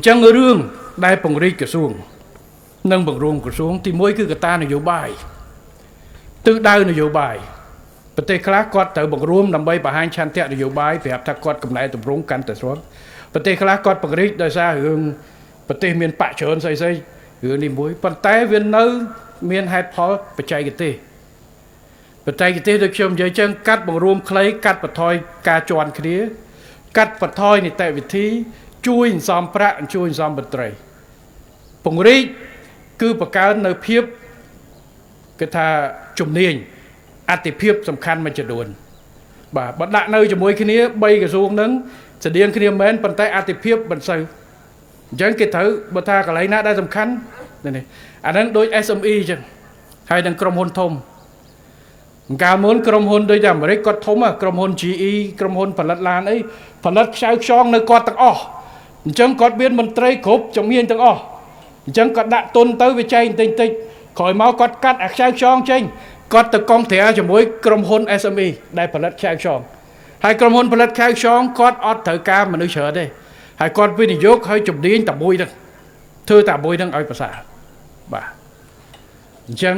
ចឹងរឿងដែលពង្រីកក្រសួងនិងបង្រួមក្រសួងទី1គឺកត្តានយោបាយទិសដៅនយោបាយប្រទេសខ្លះគាត់ត្រូវបង្រួមដើម្បីបង្ហាញឆន្ទៈនយោបាយប្រាប់ថាគាត់កំណែតម្រង់កាន់តែស្រាប់ប្រទេសខ្លះគាត់ពង្រីកដោយសាររឿងប្រទេសមានបច្ចច្រើនស្អីរឿងនេះមួយប៉ុន្តែវានៅមានហេតុផលបច្ចេកទេសដូចខ្ញុំនិយាយចឹងកាត់បង្រួមខ្លីកាត់បន្ថយការជន់គ្នាកាត់បន្ថយនីតិវិធីជួយសន្សំប្រាក់ជួយសន្សំបន្ត្រីពង្រីកគឺបង្កើននៅភាពគេថាជំនាញអតិភិបសំខាន់មួយចំនួនបាទបើដាក់នៅជាមួយគ្នា3ក្រសួងហ្នឹងស្តៀងគ្នាមែនប៉ុន្តែអតិភិបមិនសូវអញ្ចឹងគេត្រូវបើថាកន្លែងណាដែលសំខាន់នេះអាហ្នឹងដូច SME អញ្ចឹងហើយនឹងក្រុមហ៊ុនធំកាលមុនក្រុមហ៊ុនដូចតែអាមេរិកគាត់ធំក្រុមហ៊ុន GE ក្រុមហ៊ុនផលិតឡានអីផលិតខ្សែខ្យងនៅគាត់ទាំងអស់អញ្ចឹងគាត់មានមន្ត្រីគ្រប់ជំនាញទាំងអស់អញ្ចឹងគាត់ដាក់ទុនទៅវាចែកបន្តិចក្រោយមកគាត់កាត់អាខ្សែខ្យងចេញគាត់ទៅកងត្រាជាមួយក្រុមហ៊ុន SME ដែលផលិតខ្សែខ្យងហើយក្រុមហ៊ុនផលិតខ្សែខ្យងគាត់អត់ត្រូវការមនុស្សច្រើនទេហើយគាត់វិនិយោគឲ្យជំនាញតែមួយហ្នឹងធ្វើតែមួយហ្នឹងឲ្យប្រសើរបាទអញ្ចឹង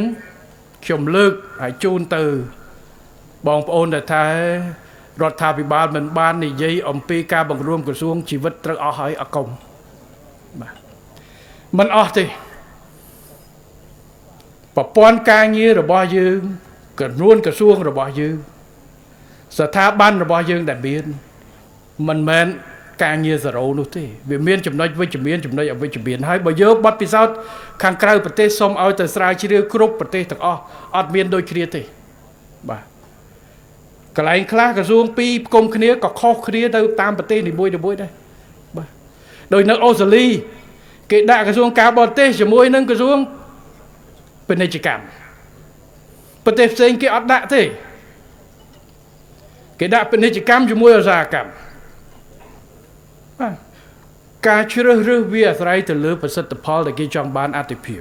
ខ្ញុំលើកឲ្យជូនទៅបងប្អូនដែលថារដ្ឋាភិបាលមិនបាននិយាយអំពីការបង្រួមក្រសួងជីវិតត្រូវអស់ហើយអកុំបាទមិនអស់ទេប្រព័ន្ធការងាររបស់យើងក្រសួងរបស់យើងស្ថាប័នរបស់យើងដែលមានមិនមែនការងារ0នោះទេវាមានចំណុចវិជ្ជមានចំណុចអវិជ្ជមានហើយបើយកបទពិសោធន៍ខាងក្រៅប្រទេសសូមឲ្យទៅស្រាវជ្រាវគ្រប់ប្រទេសទាំងអស់អត់មានដូចគ្នាទេបាទកន្លែងខ្លះក្រសួងពីរផ្គុំគ្នាក៏ខុសគ្នាទៅតាមប្រទេសនីមួយៗដែរបាទដោយនៅអូស្ត្រាលីគេដាក់ក្រសួងការបរទេសជាមួយនឹងក្រសួងពាណិជ្ជកម្មប្រទេសផ្សេងគេអត់ដាក់ទេគេដាក់ពាណិជ្ជកម្មជាមួយឧស្សាហកម្មការជ្រើសរើសវាអាស្រ័យទៅលើប្រសិទ្ធផលដែលគេចង់បានអតិភិប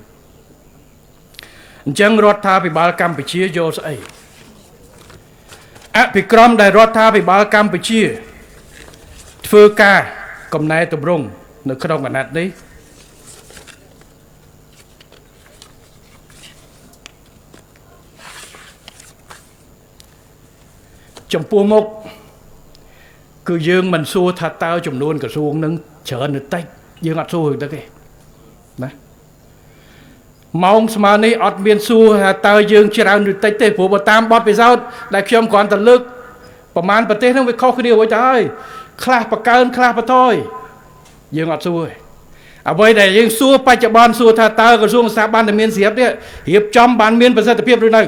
អញ្ចឹងរដ្ឋាភិបាលកម្ពុជាយកស្អីអភិក្រមដែលរដ្ឋាភិបាលកម្ពុជាធ្វើការកំណែតម្រង់នៅក្នុងអាណត្តិនេះចំពោះមុខគឺយើងមិនសួរថាតើចំនួនក្រសួងនឹងច្រើនឬតិចយើងអត់សួរទៅទេណាម៉ោងស្មើនេះអត់មានសួរថាតើយើងច្រើនឬតិចទេព្រោះបើតាមបទពិសោធន៍ដែលខ្ញុំគ្រាន់តែលើកប្រមាណប្រទេសហ្នឹងវាខុសគ្នារួចទៅហើយខ្លះបកើនខ្លះបន្ថយយើងអត់សួរទេអ្វីដែលយើងសួរបច្ចុប្បន្នសួរថាតើក្រសួងស្ថាប័នដែលមានស្រាប់នេះរៀបចំបានមានប្រសិទ្ធភាពឬនៅឥ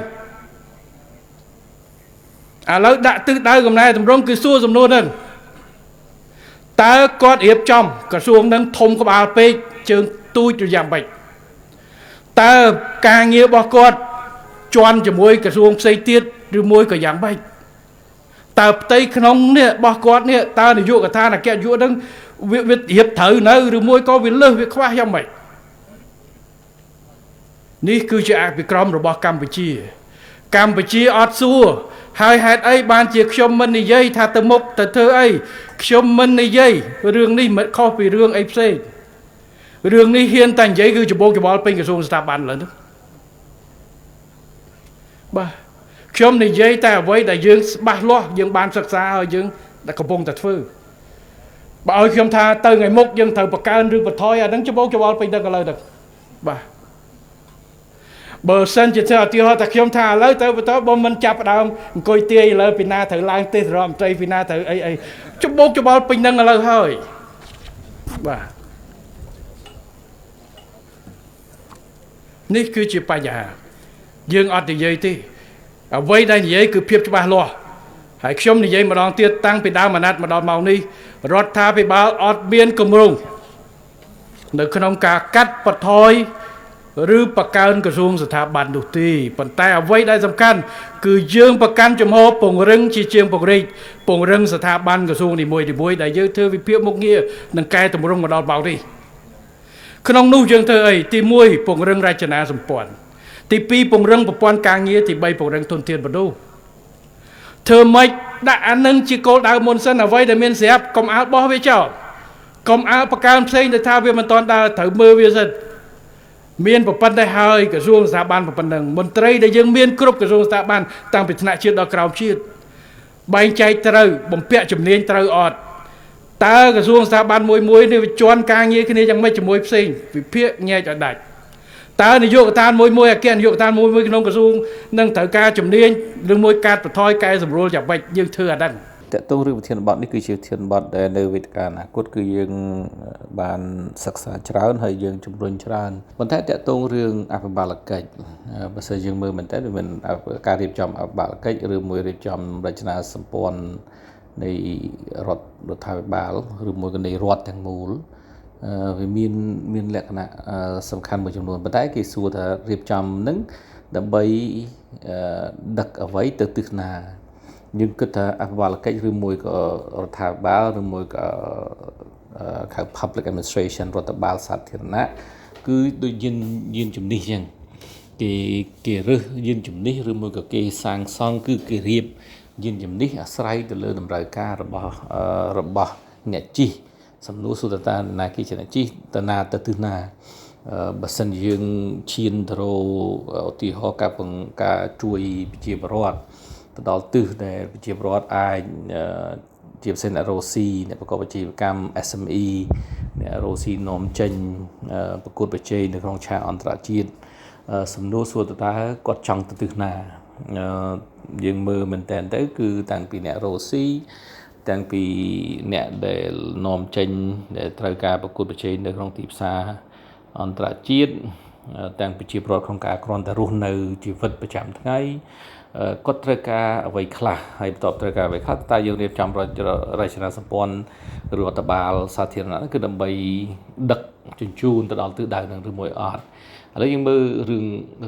ឡូវដាក់ទិសដៅកំណែតម្រង់គឺសួរសំណួរហ្នឹងតើគាត់រៀបចំក្រសួងនឹងធំក្បាលពេកជើងទូចឬយ៉ាងម៉េចតើការងាររបស់គាត់ជន់ជាមួយក្រសួងផ្សេងទៀតឬមួយក៏យ៉ាងម៉េចតើផ្ទៃក្នុងនេះរបស់គាត់នេះតើនាយកដ្ឋានអគ្គនាយកនឹងវារៀបត្រូវនៅឬមួយក៏វាលើសវាខ្វះយ៉ាងម៉េចនេះគឺជាអភិក្រមរបស់កម្ពុជាអត់សួរហើយហេតុអីបានជាខ្ញុំមិននិយាយថាទៅមុខទៅធ្វើអីខ្ញុំមិននិយាយរឿងនេះមិនខុសពីរឿងអីផ្សេងរឿងនេះហ៊ានតែនិយាយគឺច្បោកច្បល់ពេញក្រសួងស្ថាប័នឡើយបាទខ្ញុំនិយាយតែអ្វីដែលយើងច្បាស់លាស់យើងបានសិក្សាហើយយើងដែលកំពុងតែធ្វើបើឲ្យខ្ញុំថាទៅថ្ងៃមុខយើងត្រូវបង្កើនឬបន្ថយអាហ្នឹងច្បោកច្បល់ពេញដល់ឥឡូវទៅបាទបើសិនជាធ្វើឧទាហរណ៍ថាខ្ញុំថាឥឡូវទៅបន្តបើមិនចាប់ដើមអង្គុយទាយឥឡូវពីណាត្រូវឡើងទេសរដ្ឋមន្ត្រីពីណាត្រូវអីច្បោកច្បល់ពេញហ្នឹងឥឡូវហើយបាទនេះគឺជាបញ្ហាយើងអត់និយាយទេអ្វីដែលនិយាយគឺភាពច្បាស់លាស់ហើយខ្ញុំនិយាយម្ដងទៀតតាំងពីដើមអាណត្តិមកដល់ម៉ោងនេះរដ្ឋាភិបាលអត់មានគម្រោងនៅក្នុងការកាត់បន្ថយឬបង្កើនក្រសួងស្ថាប័ននោះទេប៉ុន្តែអ្វីដែលសំខាន់គឺយើងប្រកាន់ជំហរពង្រឹងជាជាងពង្រីកពង្រឹងស្ថាប័នក្រសួងនីមួយៗដែលយើងធ្វើវិភាគមុខងារនិងកែតម្រង់មកដល់ម៉ោងនេះក្នុងនោះយើងធ្វើអីទី1ពង្រឹងរចនាសម្ព័ន្ធទី2ពង្រឹងប្រព័ន្ធការងារទី3ពង្រឹងធនធានមនុស្សធ្វើម៉េចដាក់អានឹងជាគោលដៅមុនសិនអ្វីដែលមានស្រាប់កុំអាលបោះវាចោល កុំអើប្រការផ្សេងទៅថាវាមិនតាន់ដើរត្រូវមើលវាសិនមានប្រព័ន្ធតែហើយក្រសួងស្ថាប័នប៉ុណ្ណឹងមន្ត្រីដែលយើងមានគ្រប់ក្រសួងស្ថាប័នតាំងពីថ្នាក់ជាតិដល់ក្រោមជាតិបែងចែកត្រូវបំពាក់ជំនាញត្រូវអត់តើក្រសួងស្ថាប័នមួយនេះវាជន់ការងារគ្នាយ៉ាងម៉េចជាមួយផ្សេងវិភាគញែកឲ្យដាច់តើនាយកដ្ឋានមួយអគ្គនាយកដ្ឋានមួយក្នុងក្រសួងនឹងត្រូវការជំនាញឬមួយកាត់បន្ថយកែសម្រួលយ៉ាងម៉េចយើងធ្វើអាហ្នឹងតើតើរឿងវិធានបទនេះគឺជាវិធានបទដែលនៅវេទិកាអនាគតគឺយើងបានសិក្សាច្រើនហើយយើងជំរុញច្រើនប៉ុន្តែតើតើរឿងអភិបាលកិច្ចបើសិនយើងមើលមែនតើវាមានការរៀបចំអភិបាលកិច្ចឬមួយរៀបចំរចនាសម្ព័ន្ធនៃរដ្ឋាភិបាលឬមួយក៏នៃរដ្ឋទាំងមូលវាមានលក្ខណៈសំខាន់មួយចំនួនប៉ុន្តែគេសួរថារៀបចំនឹងដើម្បីដឹកអ្វីទៅទិសណាយើងគិតថាអភិបាលកិច្ចឬមួយក៏រដ្ឋាភិបាលឬមួយក៏ហៅ public administration រដ្ឋបាលសាធារណៈគឺដូចយានជំនិះអញ្ចឹងគេរើសយានជំនិះឬមួយក៏គេសាងសង់គឺគេរៀបយានជំនិះអាស្រ័យទៅលើតម្រូវការរបស់អ្នកជិះសំណួរសួរតើណាគេជាអ្នកជិះតើណាទៅទិសណាបើសិនយើងឈានទៅរកឧទាហរណ៍ការជួយប្រជាពលរដ្ឋទៅដល់ទិសដែលប្រជាពលរដ្ឋអាចជាពិសេសអ្នករស់ស៊ីអ្នកប្រកបអាជីវកម្ម SME អ្នករស់ស៊ីនាំចេញប្រកួតប្រជែងនៅក្នុងឆាកអន្តរជាតិសំណួរសួរតើគាត់ចង់ទៅទិសណាយើងមើលមែនតើទៅគឺតាំងពីអ្នករស់ស៊ីតាំងពីអ្នកដែលនាំចេញដែលត្រូវការប្រកួតប្រជែងនៅក្នុងទីផ្សារអន្តរជាតិតាំងពីជាប្រវត្តិក្នុងការគ្រាន់តែរស់នៅជីវិតប្រចាំថ្ងៃគាត់ត្រូវការអ្វីខ្លះហើយបន្ទាប់ត្រូវការអ្វីខ្លះតែយើងរៀបចំរចនាសម្ព័ន្ធរដ្ឋបាលសាធារណៈគឺដើម្បីដឹកជញ្ជូនទៅដល់ទិសដៅនឹងឬមួយអត់ឥឡូវយើងមើល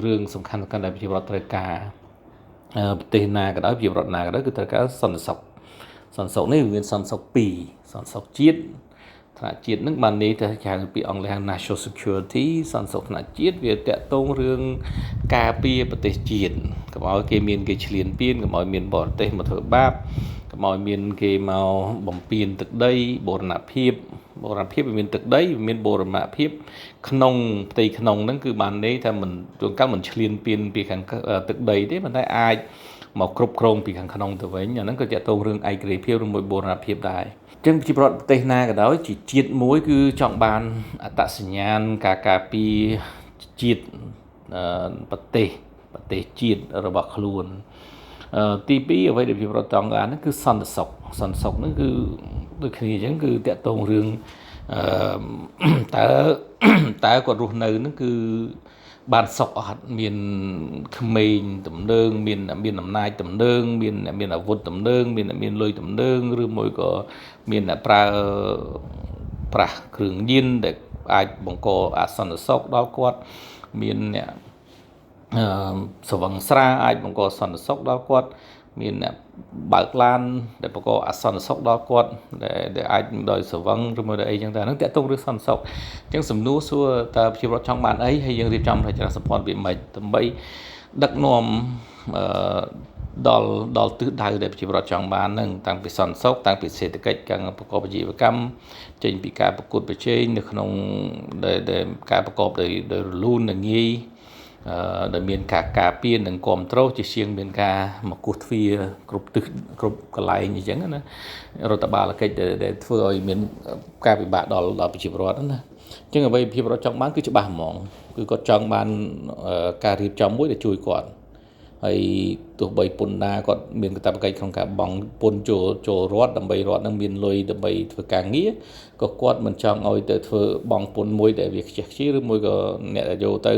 រឿងសំខាន់ដែលប្រជាពលរដ្ឋត្រូវការប្រទេសណាក៏ដោយប្រជាពលរដ្ឋណាក៏ដោយគឺត្រូវការសន្តិសុខនេះមានសន្តិសុខ2សន្តិសុខជាតិថ្នាក់ជាតិនឹងបានន័យថាហៅពីអង់គ្លេស National Security សន្តិសុខថ្នាក់ជាតិវាតាក់ទងរឿងការពារប្រទេសជាតិកុំឲ្យគេមានគេឈ្លានពានកុំឲ្យមានបរទេសមកធ្វើបាបកុំឲ្យមានគេមកបំពានទឹកដីបូរណភាពវាមានទឹកដីវាមានបូរណភាពក្នុងផ្ទៃក្នុងហ្នឹងគឺបានន័យថាមិនជួនកាលមិនឈ្លានពានពីខាងទឹកដីទេប៉ុន្តែអាចមកគ្រប់គ្រងពីខាងក្នុងទៅវិញអាហ្នឹងក៏តាក់ទងរឿងឯករាជ្យភាពឬមួយបូរណភាពដែរចឹងប្រជាពលរដ្ឋប្រទេសណាក៏ដោយជាជាតិមួយគឺចង់បានអត្តសញ្ញាណការការពារជាតិប្រទេសជាតិរបស់ខ្លួនទី2អ្វីដែលប្រជាពលរដ្ឋចង់បានហ្នឹងគឺសន្តិសុខហ្នឹងគឺដូចគ្នាអញ្ចឹងគឺតាក់ទងរឿងតើគាត់រស់នៅហ្នឹងគឺបានសុខអត់មានក្មេងទំនើងមានអំណាចទំនើងមានអាវុធទំនើងមានលុយទំនើងឬមួយក៏មានអ្នកប្រើប្រាស់គ្រឿងញៀនដែលអាចបង្កអសន្តិសុខដល់គាត់មានអ្នកស្វឹងស្រាអាចបង្កសន្តិសុខដល់គាត់មានអ្នកបើកឡានដែលបង្កអសន្តិសុខដល់គាត់ដែលអាចដោយស្វឹងឬមួយអីចឹងតែហ្នឹងតាក់ទងរឿងសន្តិសុខអញ្ចឹងសំណួរសួរតើប្រជាពលរដ្ឋចង់បានអីហើយយើងរៀបចំរចនាសម្ព័ន្ធវាមិនដើម្បីដឹកនាំដល់ទិសដៅដែលប្រជាពលរដ្ឋចង់បានហ្នឹងតាំងពីសន្តិសុខតាំងពីសេដ្ឋកិច្ចការប្រកបអាជីវកម្មចេញពីការប្រកួតប្រជែងនៅក្នុងដែលការប្រកបដោយរលូននិងងាយដែលមានការការពារនិងគ្រប់គ្រងជាជាងមានការមកគោះទ្វារគ្រប់ទិសគ្រប់កន្លែងអញ្ចឹងណារដ្ឋបាលកិច្ចដែលធ្វើឲ្យមានការពិបាកដល់ប្រជាពលរដ្ឋណាអញ្ចឹងអ្វីប្រជាពលរដ្ឋចង់បានគឺច្បាស់ហ្មងគឺគាត់ចង់បានការរៀបចំមួយដែលជួយគាត់ហើយទោះបីពន្ធដារគាត់មានកាតព្វកិច្ចក្នុងការបង់ពន្ធចូលរដ្ឋដើម្បីរដ្ឋនឹងមានលុយដើម្បីធ្វើការងារក៏គាត់មិនចង់ឲ្យទៅធ្វើបង់ពន្ធមួយដែលវាខ្ជះខ្ជាឬមួយក៏អ្នកដែលយកទៅ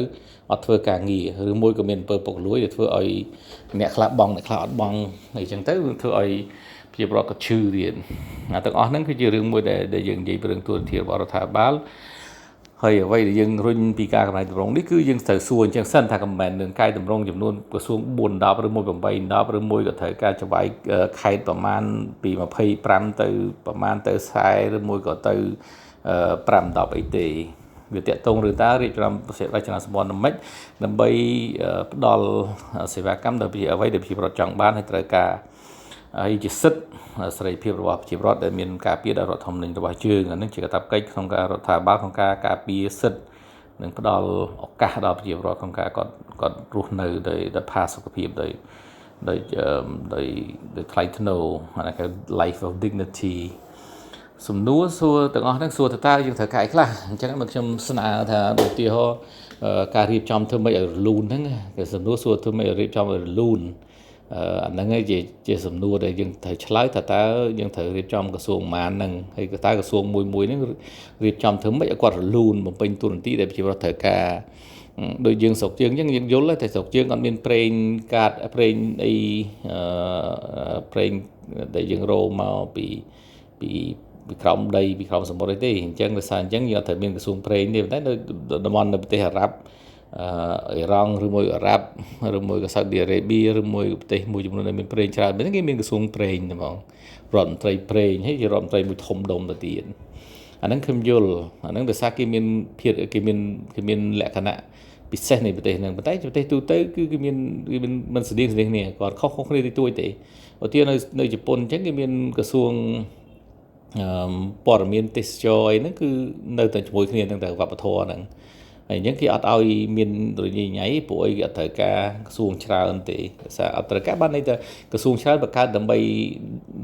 អត់ធ្វើការងារឬមួយក៏មានអំពើពុករលួយដែលធ្វើឲ្យអ្នកខ្លះបង់អ្នកខ្លះអត់បង់អីចឹងទៅធ្វើឲ្យប្រជាពលរដ្ឋក៏ឈឺទៀតទាំងអស់ហ្នឹងគឺជារឿងមួយដែលយើងនិយាយពីរឿងទូរទស្សន៍របស់រដ្ឋាភិបាលហើយអ្វីដែលយើងរុញពីការកំណែតម្រង់នេះគឺយើងត្រូវសួរអញ្ចឹងសិនថាមិនមែននឹងកាយតម្រង់ចំនួនក្រសួង4 10ឬមួយ8 10ឬមួយក៏ត្រូវការចវាយខេត្តប្រមាណពី25ទៅប្រមាណទៅ40ឬមួយក៏ទៅ5 10អីទេវាតាក់ទងឬតារៀបចំរចនាសម្ព័ន្ធមិនដើម្បីផ្ដល់សេវាកម្មដល់អ្វីដែលប្រជាពលរដ្ឋចង់បានហើយត្រូវការ ហើយជាសិទ្ធិសេរីភាពរបស់ប្រជាពលរដ្ឋដែលមានការពារដោយរដ្ឋធម្មនុញ្ញរបស់យើងអានឹងជាកាតព្វកិច្ចក្នុងការរដ្ឋាភិបាលក្នុងការការពារសិទ្ធិនិងផ្ដល់ឱកាសដល់ប្រជាពលរដ្ឋក្នុងការគាត់រស់នៅដោយផាសុកភាពដោយថ្លៃថ្នូរអានេះគេ life of dignity សំណួរសួរទាំងអស់ហ្នឹងសួរតើយើងត្រូវកែខ្លះអញ្ចឹងមកខ្ញុំស្នើថាឧទាហរណ៍ការរៀបចំធ្វើម៉េចឲ្យរលូនហ្នឹងគេសំណួរសួរធ្វើម៉េចឲ្យរៀបចំឲ្យរលូនអាហ្នឹងឯងជាសំណួរដែលយើងត្រូវឆ្លើយថាតើយើងត្រូវរៀបចំក្រសួងប៉ុន្មានហ្នឹងហើយតើក្រសួងមួយហ្នឹងរៀបចំធ្វើម៉េចឲ្យគាត់រលូនបំពេញតួនាទីដែលប្រជាពលរដ្ឋត្រូវការដូចយើងស្រុកយើងអញ្ចឹងយើងយល់តែស្រុកយើងអត់មានប្រេងកាតប្រេងអីប្រេងដែលយើងរោមកពីក្រោមដីពីក្រោមសមុទ្រទេអញ្ចឹងដោយសារអញ្ចឹងយើងអត់ត្រូវមានក្រសួងប្រេងទេតែនៅតំបន់នៅប្រទេសអារ៉ាប់អ៊ីរ៉ង់ឬមួយអារ៉ាប់ឬមួយក៏សាអូឌីអារ៉េប៊ីឬមួយប្រទេសមួយចំនួនដែលមានប្រេងច្រើនហ្នឹងគេមានក្រសួងប្រេងហ្មងរដ្ឋមន្ត្រីប្រេងហើយជារដ្ឋមន្ត្រីមួយធំដុំទៅទៀតអាហ្នឹងខ្ញុំយល់អាហ្នឹងដោយសារគេមានលក្ខណៈពិសេសនៃប្រទេសហ្នឹងប៉ុន្តែប្រទេសទូទៅគឺគេមានមិនស្តៀងគ្នាគាត់ខុសគ្នាទីទួយទេឧទាហរណ៍នៅជប៉ុនអញ្ចឹងគេមានក្រសួងព័ត៌មានទេសចរហ្នឹងគឺនៅតែជាមួយគ្នានឹងតែវប្បធម៌ហ្នឹងហើយអញ្ចឹងគេអត់ឲ្យមានរញ៉េញ៉ៃព្រោះអីគេអត់ត្រូវការក្រសួងច្រើនទេដោយសារអត់ត្រូវការបានន័យថាក្រសួងច្រើនបង្កើតដើម្បី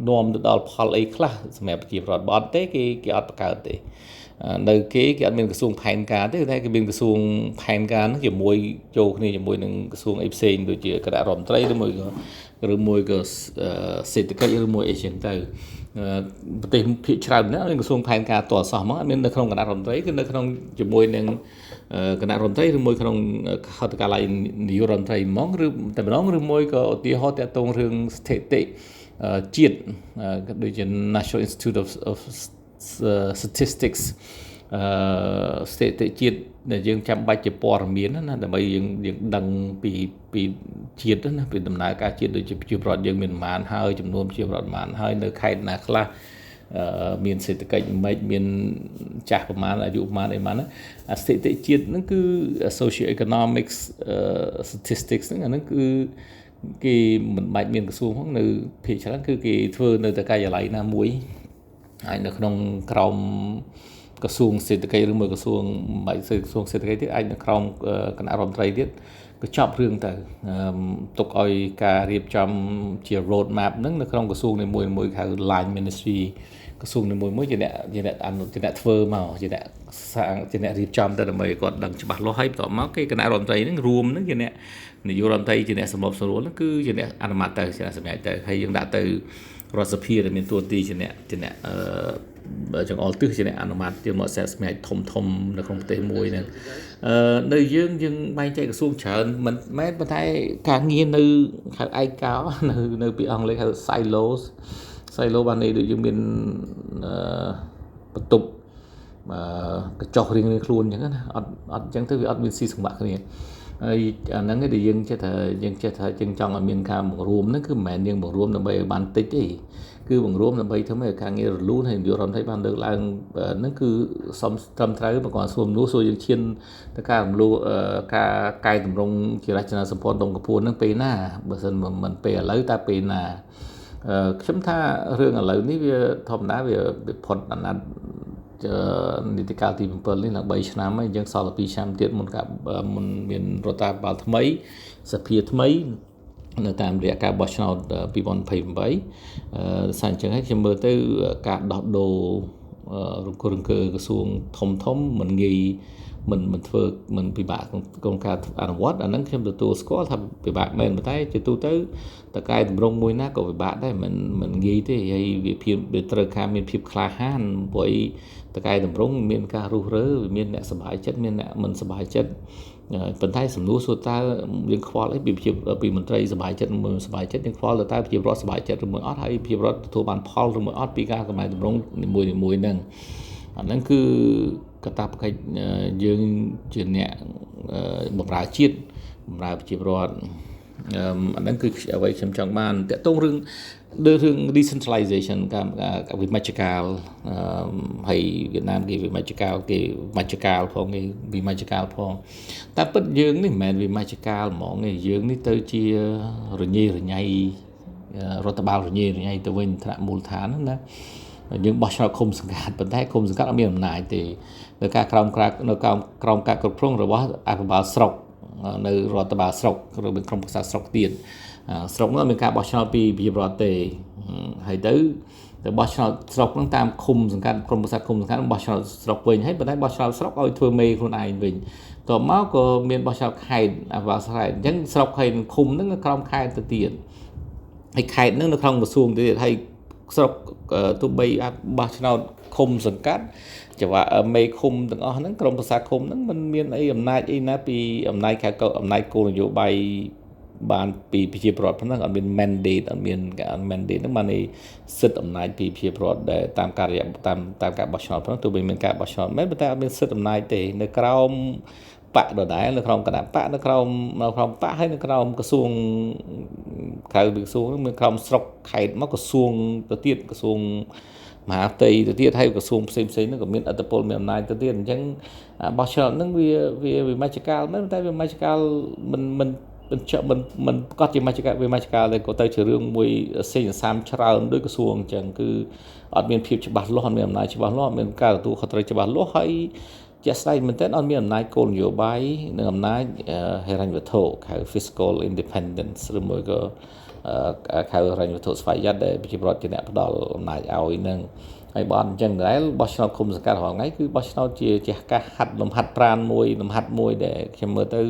នាំទៅដល់ផលអីខ្លះសម្រាប់ប្រជាពលរដ្ឋបើអត់ទេគេអត់បង្កើតទេនៅគេអត់មានក្រសួងផែនការទេតែគេមានក្រសួងផែនការហ្នឹងជាមួយចូលគ្នាជាមួយនឹងក្រសួងអីផ្សេងដូចជាគណៈរដ្ឋមន្ត្រីឬមួយក៏សេដ្ឋកិច្ចឬមួយអីចឹងទៅប្រទេសភាគច្រើនណាមានក្រសួងផែនការតសោះមកអត់មាននៅក្នុងគណៈរដ្ឋមន្ត្រីគឺនៅក្នុងជាមួយនឹងគណៈរដ្ឋមន្ត្រីឬមួយក្នុងហត្ថកាល័យនាយករដ្ឋមន្ត្រីហ្មងឬតែម្ដងឬមួយក៏ឧទាហរណ៍តាក់ទងរឿងស្ថិតិជាតិដូចជា National Institute of Statistics ស្ថិតិជាតិដែលយើងចាំបាច់ជាព័ត៌មានណាដើម្បីយើងដឹងពីជាតិណាពីដំណើរការជាតិដូចជាប្រជាពលរដ្ឋយើងមានប្រមាណហើយចំនួនប្រជាពលរដ្ឋប្រមាណហើយនៅខេត្តណាខ្លះមានសេដ្ឋកិច្ចមិនមានចាស់ប្រមាណអាយុប្រមាណអីម៉ានអាស្ថិតិជាតិហ្នឹងគឺ socio economics statistics ហ្នឹងអាហ្នឹងគឺគេមិនបាច់មានក្រសួងផងនៅភាគច្រើនគឺគេធ្វើនៅតែការិយាល័យណាមួយហើយនៅក្នុងក្រោមក្រសួងសេដ្ឋកិច្ចឬមួយក្រសួងសេដ្ឋកិច្ចទៀតអាចនៅក្រោមគណៈរដ្ឋមន្ត្រីទៀតក៏ចប់រឿងទៅទុកឲ្យការរៀបចំជា road map ហ្នឹងនៅក្នុងក្រសួងនីមួយៗហៅ line ministry ក្រសួងនីមួយៗជាអ្នកធ្វើមកជាអ្នករៀបចំទៅដើម្បីគាត់ដឹងច្បាស់លាស់ហើយបន្ទាប់មកគេគណៈរដ្ឋមន្ត្រីហ្នឹងរួមហ្នឹងជាអ្នកនាយករដ្ឋមន្ត្រីជាអ្នកសម្របសម្រួលហ្នឹងគឺជាអ្នកអនុម័តទៅជាអ្នកសម្រេចទៅហើយយើងដាក់ទៅរដ្ឋសភាដែលមានតួនាទីជាអ្នកចង្អុលទិសជាអ្នកអនុម័តជាមកសម្រេចធំនៅក្នុងប្រទេសមួយហ្នឹងនៅយើងបែងចែកក្រសួងច្រើនមិនមែនប៉ុន្តែការងារនៅហៅឯកោនៅពីអង់គ្លេសហៅ silo បានន័យដូចយើងមានបន្ទប់កញ្ចុះរៀងៗខ្លួនអញ្ចឹងណាអត់អញ្ចឹងទៅវាអត់មានស៊ីសង្វាក់គ្នាហើយអាហ្នឹងឯងដែលយើងចេះថាយើងចង់ឲ្យមានការបង្រួមហ្នឹងគឺមិនមែនយើងបង្រួមដើម្បីឲ្យបានតិចទេគឺបង្រួមដើម្បីធ្វើឲ្យការងាររលូនហើយនាយករដ្ឋមន្ត្រីបានលើកឡើងហ្នឹងគឺសមត្រឹមត្រូវបើគាត់សួរមនុស្សយើងឈានទៅការរំលោភការកែតម្រង់ជារចនាសម្ព័ន្ធដុំកំពូលហ្នឹងពេលណាបើមិនមិនពេលឥឡូវតែពេលណាខ្ញុំថារឿងឥឡូវនេះវាធម្មតាវាផុតអាណត្តិនីតិកាលទី7នេះឡើង3ឆ្នាំហើយយើងសល់តែ2ឆ្នាំទៀតមុនមានរដ្ឋាភិបាលថ្មីសភាថ្មីនៅតាមរយៈការបោះឆ្នោត2028សារអញ្ចឹងហើយខ្ញុំមើលទៅការដោះដូររង្គោះរង្គើក្រសួងធំមិនងាយមិនធ្វើមិនពិបាកក្នុងការអនុវត្តអាហ្នឹងខ្ញុំទទួលស្គាល់ថាពិបាកមែនប៉ុន្តែជាទូទៅតកែតម្រង់មួយណាក៏ពិបាកដែរមិនងាយទេហើយវាត្រូវការមានភាពក្លាហានព្រោះតកែតម្រង់មានការរុះរើមានអ្នកសប្បាយចិត្តមានអ្នកមិនសប្បាយចិត្តប៉ុន្តែសំណួរសួរតើយើងខ្វល់អីពីមន្ត្រីសប្បាយចិត្តឬមិនសប្បាយចិត្តយើងខ្វល់តើប្រជាពលរដ្ឋសប្បាយចិត្តឬមិនអត់ហើយប្រជាពលរដ្ឋទទួលបានផលឬមិនអត់ពីការកម្លាំងតម្រង់នីមួយហ្នឹងអាហ្នឹងគឺកាតព្វកិច្ចយើងជាអ្នកបម្រើជាតិបម្រើប្រជាពលរដ្ឋអាហ្នឹងគឺអ្វីខ្ញុំចង់បានតកតងរឿង decentralization ការវិមជ្ឈការហើយវៀតណាមគេវិមជ្ឈការគេមជ្ឈការផងគេវិមជ្ឈការផងតែពិតយើងនេះមិនមែនវិមជ្ឈការហ្មងទេយើងនេះទៅជារញ៉េរញ៉ៃ រដ្ឋបាលរញ៉េរញ៉ៃទៅវិញថ្នាក់មូលដ្ឋានណាយើងបោះឆ្នោតឃុំសង្កាត់ប៉ុន្តែឃុំសង្កាត់អត់មានអំណាចទេនៅការក្រោមការគ្រប់គ្រងរបស់អភិបាលស្រុកនៅរដ្ឋបាលស្រុកឬមានក្រុមប្រឹក្សាស្រុកទៀតស្រុកនោះមានការបោះឆ្នោតពីប្រជាពលរដ្ឋទេហើយទៅបោះឆ្នោតស្រុកហ្នឹងតាមឃុំសង្កាត់ក្រុមប្រឹក្សាឃុំសង្កាត់បោះឆ្នោតស្រុកវិញហើយប៉ុន្តែបោះឆ្នោតស្រុកឲ្យធ្វើមេខ្លួនឯងវិញតទៅមកក៏មានបោះឆ្នោតខេត្តអភិបាលខេត្តអញ្ចឹងស្រុកខេត្តឃុំហ្នឹងនៅក្រោមខេត្តទៅទៀតហើយខេត្តហ្នឹងនៅក្នុងក្រសួងទៀតហើយស្រុកទោះបីបោះឆ្នោតឃុំសង្កាត់ចង្វាក់មេឃុំទាំងអស់ហ្នឹងក្រុមប្រឹក្សាឃុំហ្នឹងมันមានអីអំណាចអីណាពីអំណាចអំណាចគោលនយោបាយបានពីប្រជាពលរដ្ឋហ្នឹងអត់មាន mandate អត់មាន mandate ហ្នឹងបានសិទ្ធិអំណាចពីប្រជាពលរដ្ឋដែលតាមការបោះឆ្នោតហ្នឹងទោះបីមានការបោះឆ្នោតមែនប៉ុន្តែអត់មានសិទ្ធិអំណាចទេនៅក្រោមបកដដែលនៅក្រោមគណៈបកនៅក្រោមបកហើយនៅក្រោមក្រសួងក្រៅពីក្រសួងហ្នឹងមានក្រោមស្រុកខេត្តមកក្រសួងទៅទៀតក្រសួងមហាផ្ទៃទៅទៀតហើយក្រសួងផ្សេងហ្នឹងក៏មានអធិបុលមានអំណាចទៅទៀតអញ្ចឹងបោះឆ្នោតហ្នឹងវាវិមជ្ឈកាលមែនតែវិមជ្ឈកាលមិនប្រកាសជាវិមជ្ឈកាលតែក៏ទៅជារឿងមួយសេញសាមច្រើនដោយក្រសួងអញ្ចឹងគឺអត់មានភាពច្បាស់លាស់អត់មានអំណាចច្បាស់លាស់អត់មានការទទួលខុសត្រូវច្បាស់លាស់ហើយជាក់ស្ដែងមែនតើអត់មានអំណាចគោលនយោបាយនិងអំណាចហិរញ្ញវត្ថុហៅ fiscal independence ឬមួយក៏ហៅហិរញ្ញវត្ថុស្វ័យយ័តដែលប្រជាពលរដ្ឋជាអ្នកផ្ដល់អំណាចឲ្យនឹងហើយបើអត់អញ្ចឹងដែរបោះឆ្នោតឃុំសង្កាត់រាល់ថ្ងៃគឺបោះឆ្នោតជាការហាត់លំហាត់ប្រាណមួយលំហាត់មួយដែលខ្ញុំមើលទៅ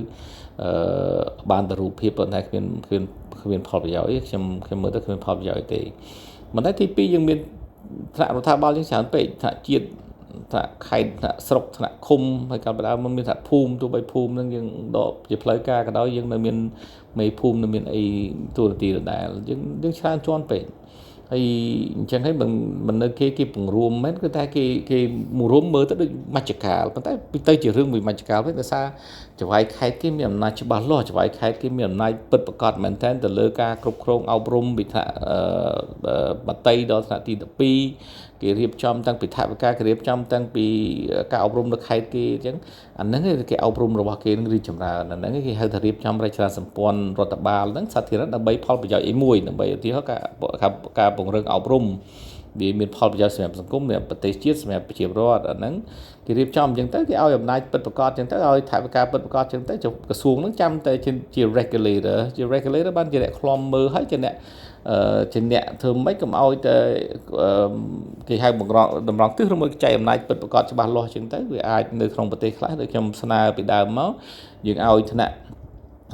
បានតែរូបភាពប៉ុន្តែគ្មានផលប្រយោជន៍ខ្ញុំមើលទៅគ្មានផលប្រយោជន៍ទេប៉ុន្តែទី2យើងមានថ្នាក់រដ្ឋាភិបាលយើងច្រើនពេកថ្នាក់ជាតិថ្នាក់ខេត្តថ្នាក់ស្រុកថ្នាក់ឃុំហើយកាលពីដើមมันមានថ្នាក់ភូមិទោះបីភូមិនឹងយើងដកជាផ្លូវការក៏ដោយយើងនៅមានមេភូមិនៅមានអីទូរនទីដដែលយើងច្រើនជាន់ពេកហើយអញ្ចឹងហើយមិននៅគេពង្រួមមែនគឺតែគេមួយរួមមើលទៅដូចមជ្ឈការប៉ុន្តែទៅជារឿងមួយមជ្ឈការវិញដោយសារចង្វាយខេត្តគេមានអំណាចច្បាស់លាស់ចង្វាយខេត្តគេមានអំណាចពិតប្រាកដមែនទែនទៅលើការគ្រប់គ្រងអប់រំពីថ្នាក់បតីដល់ថ្នាក់ទី12គេរៀបចំតាំងពីថវិកាគេរៀបចំតាំងពីការអប់រំនៅខេត្តគេអញ្ចឹងអាហ្នឹងគេអប់រំរបស់គេនឹងរីកចម្រើនអាហ្នឹងគេហៅថារៀបចំរចនាសម្ព័ន្ធរដ្ឋបាលហ្នឹងសាធារណៈដើម្បីផលប្រយោជន៍អីមួយដើម្បីឧទាហរណ៍ការពង្រឹងអប់រំវាមានផលប្រយោជន៍សម្រាប់សង្គមសម្រាប់ប្រទេសជាតិសម្រាប់ប្រជាពលរដ្ឋអាហ្នឹងគេរៀបចំអញ្ចឹងទៅគេឲ្យអំណាចពិតប្រាកដអញ្ចឹងទៅឲ្យថវិកាពិតប្រាកដអញ្ចឹងទៅក្រសួងហ្នឹងចាំតែជា regulator បានជាអ្នកឃ្លាំមើលហើយជាអ្នកធ្វើម៉េចកុំឲ្យតែគេហៅតម្រង់ទិសឬមួយចែកអំណាចពិតប្រាកដច្បាស់លាស់អញ្ចឹងទៅវាអាចនៅក្នុងប្រទេសខ្លះដូចខ្ញុំស្នើពីដើមមកយើងឲ្យថ្នាក់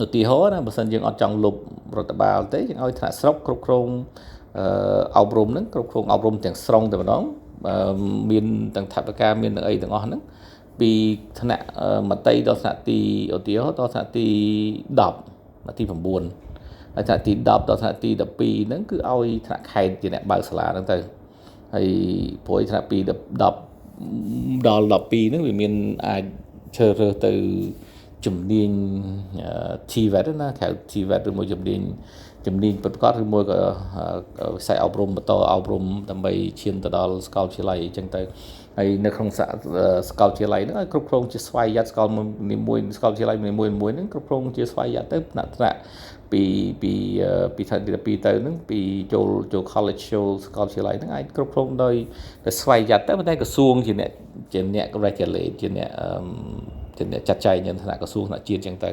ឧទាហរណ៍ណាបើសិនយើងអត់ចង់លុបរដ្ឋបាលទេយើងឲ្យថ្នាក់ស្រុកគ្រប់គ្រងអប់រំហ្នឹងគ្រប់គ្រងអប់រំទាំងស្រុងតែម្ដងមានទាំងថវិកាមានទាំងអីទាំងអស់ហ្នឹងពីថ្នាក់មត្តេយ្យដល់ថ្នាក់ទីឧទាហរណ៍ដល់ថ្នាក់ទី10ទី9ហើយថ្នាក់ទី10ដល់ថ្នាក់ទី12ហ្នឹងគឺឲ្យថ្នាក់ខេត្តជាអ្នកបើកសាលាហ្នឹងទៅហើយព្រោះថ្នាក់ពី10ដល់12ហ្នឹងវាមានអាចជ្រើសរើសទៅជំនាញ TVET ណាហៅ TVET ឬមួយជំនាញពិតប្រាកដឬមួយក៏វិស័យអប់រំបន្តអប់រំដើម្បីឈានទៅដល់សាកលវិទ្យាល័យអញ្ចឹងទៅហើយនៅក្នុងសាកលវិទ្យាល័យហ្នឹងឲ្យគ្រប់គ្រងជាស្វ័យយ័តសាកលវិទ្យាល័យមួយហ្នឹងគ្រប់គ្រងជាស្វ័យយ័តទៅថ្នាក់ពីថ្នាក់ទី12ទៅហ្នឹងពីចូល college ចូលសាកលវិទ្យាល័យហ្នឹងអាចគ្រប់គ្រងដោយស្វ័យយ័តទៅប៉ុន្តែក្រសួងជាអ្នក regulate ជាអ្នកចាត់ចែងនៅថ្នាក់ក្រសួងថ្នាក់ជាតិអញ្ចឹងទៅ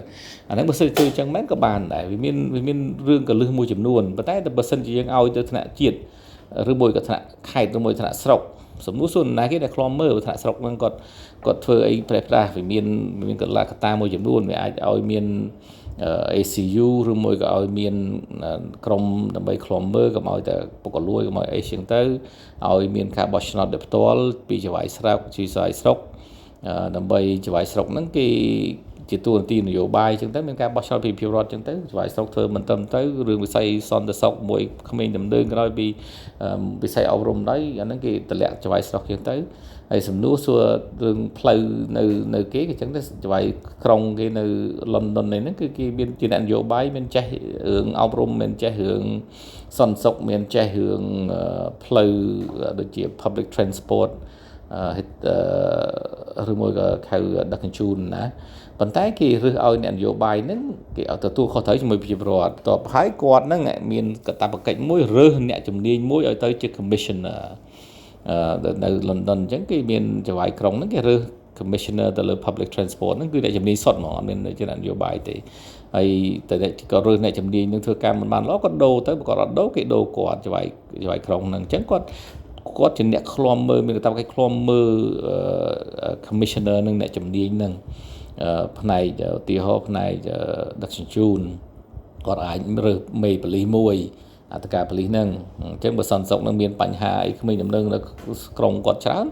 អាហ្នឹងបើសិនជួយអញ្ចឹងមែនក៏បានដែរវាមានរឿងកលឹះមួយចំនួនប៉ុន្តែបើសិនជាយើងឲ្យទៅថ្នាក់ជាតិឬមួយក៏ថ្នាក់ខេត្តឬមួយថ្នាក់ស្រុកសំណួរសួរណាគេដែលខ្លំមើលថ្នាក់ស្រុកហ្នឹងគាត់ធ្វើអីប្រេះប្រាស់វាមានកលកតាមួយចំនួនវាអាចឲ្យមាន ACU ឬមួយក៏ឲ្យមានក្រុមដើម្បីខ្លំមើលកុំឲ្យតែពុកលួយកុំឲ្យអីជាងទៅឲ្យមានការបោះឆ្នោតដោយផ្ទាល់ពីចង្វាយស្រុកដើម្បីចង្វាយស្រុកហ្នឹងគេជាតួនាទីនយោបាយអញ្ចឹងទៅមានការបោះឆ្នោតពីប្រជាពលរដ្ឋអញ្ចឹងទៅចង្វាយស្រុកធ្វើមិនត្រឹមទៅរឿងវិស័យសន្តិសុខមួយក្មេងដំណើរក្រោយពីវិស័យអប់រំដែរអាហ្នឹងគេតម្លាក់ចង្វាយស្រុកអញ្ចឹងទៅហើយសំណួរសួររឿងផ្លូវនៅគេអញ្ចឹងទៅចង្វាយក្រុងគេនៅ London ហ្នឹងគឺគេមានជានយោបាយមានចេះរឿងអប់រំមានចេះរឿងសន្តិសុខមានចេះរឿងផ្លូវដូចជា public transport ឬមួយក៏ហៅដឹកជញ្ជូនណាប៉ុន្តែគេរើសឲ្យអ្នកនយោបាយហ្នឹងគេឲ្យទទួលខុសត្រូវជាមួយប្រជាពលរដ្ឋតបហើយគាត់ហ្នឹងមានកាតព្វកិច្ចមួយរើសអ្នកជំនាញមួយឲ្យទៅជា commissioner នៅ London អញ្ចឹងគេមានចៅហ្វាយក្រុងហ្នឹងគេរើស commissioner ទៅលើ public transport ហ្នឹងគឺអ្នកជំនាញសុទ្ធហ្មងអត់មានជាអ្នកនយោបាយទេហើយតែក៏រើសអ្នកជំនាញនឹងធ្វើការមិនបានល្អគាត់ដូរទៅបើគាត់អត់ដូរគេដូរគាត់ចៅហ្វាយក្រុងហ្នឹងអញ្ចឹងគាត់ជាអ្នកឃ្លាំមើលមានកាតព្វកិច្ចឃ្លាំមើល commissioner នឹងអ្នកជំនាញហ្នឹងផ្នែកឧទាហរណ៍ផ្នែកដឹកជញ្ជូនគាត់អាចរើសមេប៉ូលីសមួយអធិការប៉ូលីសហ្នឹងអញ្ចឹងបើសន្តិសុខនឹងមានបញ្ហាអីក្មេងដំណឹងនៅក្រុងគាត់ច្រើន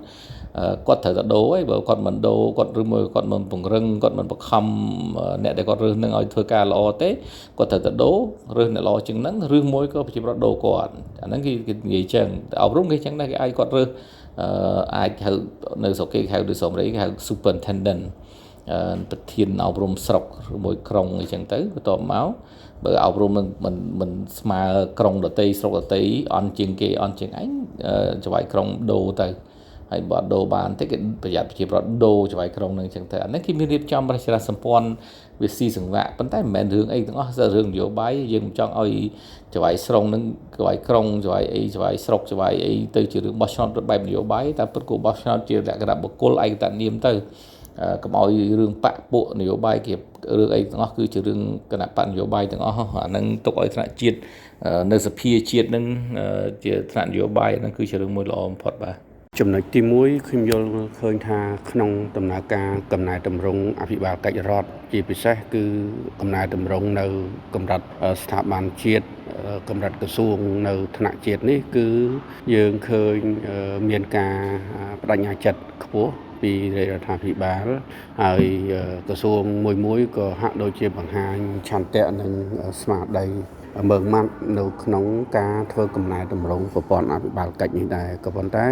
គាត់ត្រូវតែដូរហើយបើគាត់មិនដូរគាត់ឬមួយគាត់មិនពង្រឹងគាត់មិនបង្ខំអ្នកដែលគាត់រើសនឹងឲ្យធ្វើការល្អទេគាត់ត្រូវតែដូររើសអ្នកល្អជាងហ្នឹងឬមួយក៏ប្រជាពលរដ្ឋដូរគាត់អាហ្នឹងគេនិយាយចឹងតែអប់រំគេចឹងដែរគេឲ្យគាត់រើសអាចហៅនៅស្រុកគេហៅដូចស្រុកអាមេរិកគេហៅ superintendent ប្រធានអប់រំស្រុកឬមួយក្រុងអីចឹងទៅបន្ទាប់មកបើអប់រំមិនស្មើក្រុងដតីស្រុកដតីអន់ជាងគេអន់ជាងអញចៅហ្វាយក្រុងដូរទៅហើយបើដូរបានទេគេប្រយ័ត្នប្រជាពលរដ្ឋដូរចៅហ្វាយក្រុងនឹងចឹងទៅអានេះគេមានរៀបចំប្រតិសម្ព័ន្ធវាស៊ីសង្វាក់ប៉ុន្តែមិនមែនរឿងអីទាំងអស់គឺរឿងនយោបាយយើងមិនចង់ឲ្យចៅហ្វាយស្រុងនឹងចៅហ្វាយក្រុងចៅហ្វាយអីចៅហ្វាយស្រុកចៅហ្វាយអីទៅជារឿងបោះឆ្នោតបែបនយោបាយតែពិតគួរបោះឆ្នោតជាលក្ខណៈបុគ្គលឯកតនាមទៅកុំឲ្យរឿងបកពួកនយោបាយគេរឿងអីទាំងអស់គឺជារឿងគណៈបកនយោបាយទាំងអស់អាហ្នឹងទុកឲ្យថ្នាក់ជាតិនៅសភាជាតិហ្នឹងជាថ្នាក់នយោបាយហ្នឹងគឺជារឿងមួយល្អបំផុតបាទចំណុចទី1ខ្ញុំយល់ឃើញថាក្នុងដំណើរការកំណែតម្រង់អភិបាលកិច្ចរដ្ឋជាពិសេសគឺកំណែតម្រង់នៅកម្រិតស្ថាប័នជាតិកម្រិតក្រសួងនៅថ្នាក់ជាតិនេះគឺយើងឃើញមានការបដិញ្ញាចិត្តខ្ពស់ពីរដ្ឋាភិបាលហើយក្រសួងមួយក៏ហាក់ដូចជាបង្ហាញឆន្ទៈនិងស្មារតីមើងម៉ាត់នៅក្នុងការធ្វើកំណែតម្រង់ប្រព័ន្ធអភិបាលកិច្ចនេះដែរក៏ប៉ុន្តែ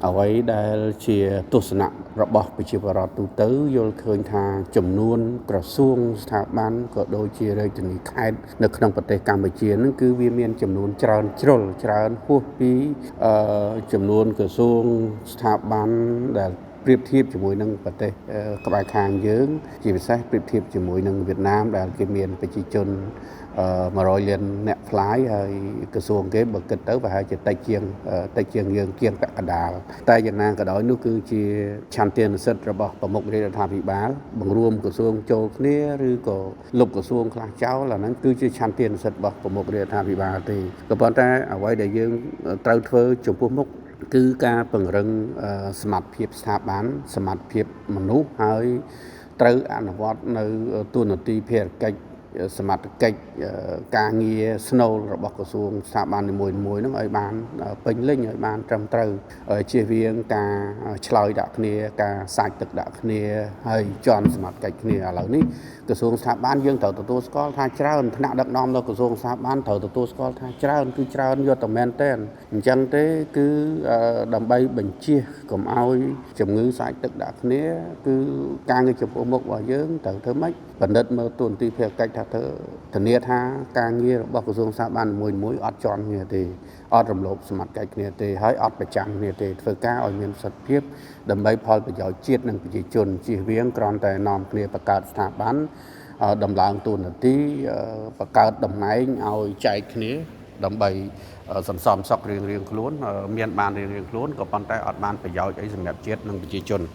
អ្វីដែលជាទស្សនៈរបស់ប្រជាពលរដ្ឋទូទៅយល់ឃើញថាចំនួនក្រសួងស្ថាប័នក៏ដូចជារាជធានីខេត្តនៅក្នុងប្រទេសកម្ពុជានឹងគឺវាមានចំនួនច្រើនជ្រុលច្រើនហួសពីចំនួនក្រសួងស្ថាប័នដែលប្រៀបធៀបជាមួយនឹងប្រទេសក្បែរខាងយើងជាពិសេសប្រៀបធៀបជាមួយនឹងវៀតណាមដែលគេមានប្រជាជន100លានអ្នកផ្លាយហើយក្រសួងគេបើគិតទៅប្រហែលជាតិចជាងយើងជាងពាក់កណ្ដាលតែយ៉ាងណាក៏ដោយនោះគឺជាឆន្ទានុសិទ្ធិរបស់ប្រមុខរដ្ឋាភិបាលបង្រួមក្រសួងចូលគ្នាឬក៏លុបក្រសួងខ្លះចោលអាហ្នឹងគឺជាឆន្ទានុសិទ្ធិរបស់ប្រមុខរដ្ឋាភិបាលទេក៏ប៉ុន្តែអ្វីដែលយើងត្រូវធ្វើចំពោះមុខគឺការពង្រឹងសមត្ថភាពស្ថាប័នសមត្ថភាពមនុស្សហើយត្រូវអនុវត្តនៅទូនាទីភារកិច្ចសមត្ថកិច្ចការងារស្នូលរបស់ក្រសួងស្ថាប័ននីមួយៗហ្នឹងឲ្យបានពេញលេញឲ្យបានត្រឹមត្រូវជៀសវាងការឆ្លើយដាក់គ្នាការសាច់ទឹកដាក់គ្នាហើយជន់សមត្ថកិច្ចគ្នាឥឡូវនេះក្រសួងស្ថាប័នយើងត្រូវទទួលស្គាល់ថាច្រើនថ្នាក់ដឹកនាំនៅក្រសួងស្ថាប័នត្រូវទទួលស្គាល់ថាច្រើនគឺច្រើនយកតែមែនទេអញ្ចឹងទេគឺដើម្បីបញ្ជៀសកុំឲ្យជំងឺសាច់ទឹកដាក់គ្នាគឺការងារចំពោះមុខរបស់យើងត្រូវធ្វើម៉េចបណ្ឌិតមើលទូនទីភារកិច្ចថាធ្វើធានាថាការងាររបស់ក្រសួងស្ថាប័នមួយអត់ជន់គ្នាទេអត់រំលោភសមត្ថកិច្ចគ្នាទេហើយអត់ប្រចាំគ្នាទេធ្វើការឲ្យមានប្រសិទ្ធភាពដើម្បីផលប្រយោជន៍ជាតិនិងប្រជាជនជៀសវាងគ្រាន់តែនាំគ្នាបង្កើតស្ថាប័នដំឡើងតួនាទីបង្កើតតំណែងឲ្យចែកគ្នាដើម្បីសន្សំសុខរៀងៗខ្លួនមានបានរៀងៗខ្លួនក៏ប៉ុន្តែអត់បានប្រយោជន៍អីសម្រាប់ជាតិនិងប្រជាជន